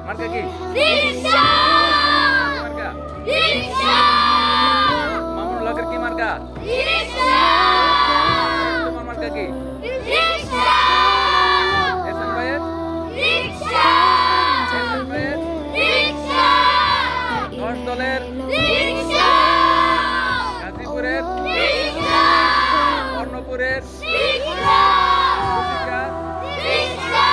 মার্কা কি? রিকশা মার্কা রিকশা মামুনুল হকের কি মার্কা? রিকশা তোমার মার্কা কি? রিকশা এহসান ভাইয়ের? রিকশা এহসান ভাইয়ের রিকশা 10 দলের রিকশা গাজীপুরের রিকশা কর্ণপুরের রিকশা রিকশা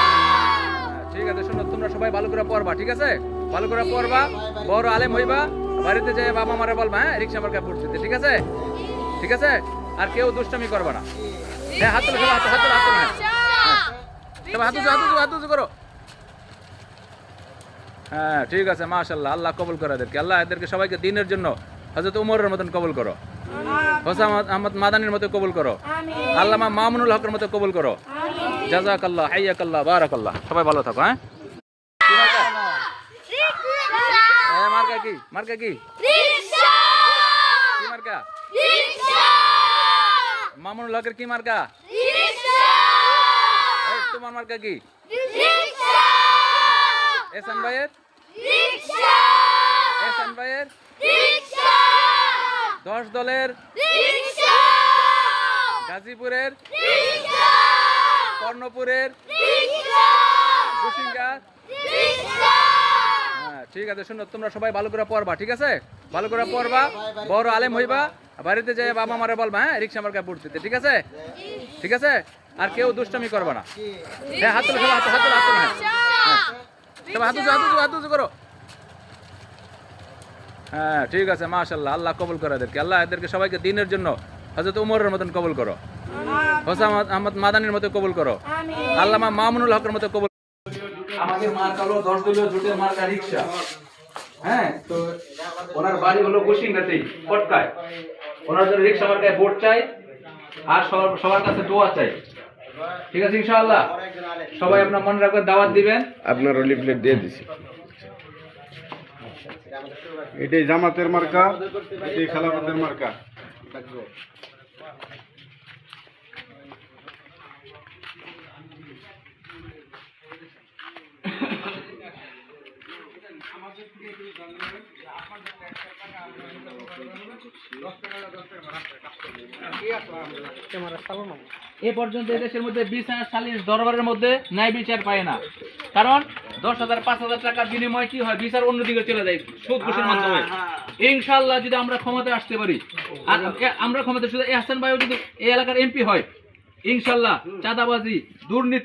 ঠিক আছে, শোনো তোমরা সবাই ভালো করে পড়বা, ঠিক আছে? ভালো করে পড়বা, বড় আলেম হইবা, বাড়িতে যাই বাবা মারে বলবা হ্যাঁ রিক্সা মার্কা পড়তে, ঠিক আছে? ঠিক আছে, আর কেউ দুষ্টামি করবে না। হ্যাঁ হাত তুলো, সবাই হাত তুলো, হাত তুলো, হ্যাঁ সবাই হাত উঁচু করো। হ্যাঁ ঠিক আছে, মাশাআল্লাহ, আল্লাহ কবুল করে এদেরকে, আল্লাহ এদেরকে সবাইকে দিনের জন্য হযরত উমরের মতন কবুল করো, হোসেন আহমদ মাদানির মতো কবুল করো, আল্লামা মামুনুল হকের মতো কবুল করো। জাযাকাল্লাহ, হাইয়াকাল্লাহ, বারাকাল্লাহ। সবাই ভালো থাকো। হ্যাঁ মার্কা কি? মার্কা কি? রিকশা কি মার্কা? রিকশা মামুনুল হকের কি মার্কা? রিকশা এই তোমার মার্কা কি? রিকশা এহসান ভাইয়ের? রিকশা এহসান ভাইয়ের রিকশা 10 দলের রিকশা গাজীপুরের রিকশা কর্ণপুরের রিকশা কুশিঙ্গার। রিকশা হ্যাঁ ঠিক আছে, শোনো তোমরা সবাই ভালো করে পড়বা, ঠিক আছে? ভালো করে পড়বা, বড় আলেম হইবা, বাড়িতে যাই বাবা মারে বলবা হ্যাঁ রিক্সা মার্কা পড়তে, ঠিক আছে? ঠিক আছে, আর কেউ দুষ্টামি করবে না। হ্যাঁ হাত তুলো, সবাই হাত তুলো, হ্যাঁ সবাই হাত উঁচু করো। হ্যাঁ ঠিক আছে, মাশাআল্লাহ, আল্লাহ কবুল করে এদেরকে, আল্লাহ এদেরকে সবাইকে দিনের জন্য হযরত উমরের মতন কবুল করো, হোসেন আহমদ মাদানির মতো কবুল করো, আল্লামা মামুনুল হকের মতো কবুল। আমাদের মার্কা হলো 10 দলীয় জোটের মার্কা রিক্সা। হ্যাঁ তো ওনার বাড়ি হলো কুশিঙ্গাতেই, পটকায়। ওনার জন্য রিক্সা মার্কায় ভোট চাই, আর সবার কাছে দোয়া চাই, ঠিক আছে ইনশাআল্লাহ? সবাই আপনার মনে রাখবেন, দাওয়াত দিবেন। আপনার লিফলেট দিয়ে দিছি। এটাই জামাতের মার্কা, এটাই খেলাফতের মার্কা। এ পর্যন্ত দেশের মধ্যে বিচার সালিস দরবারের মধ্যে ন্যায় বিচার পায় না, কারণ 10,000 5,000 টাকার বিনিময়ে কি হয়, বিচার অন্যদিকে চলে যায় সুদ ঘুষের মাধ্যমে। ইনশাআল্লাহ যদি আমরা ক্ষমতায় আসতে পারি, আর আমরা ক্ষমতায়, শুধু এহসান ভাইও যদি এই এলাকার এমপি হয়, ইনশাআল্লাহ চাঁদাবাজি, দুর্নীতি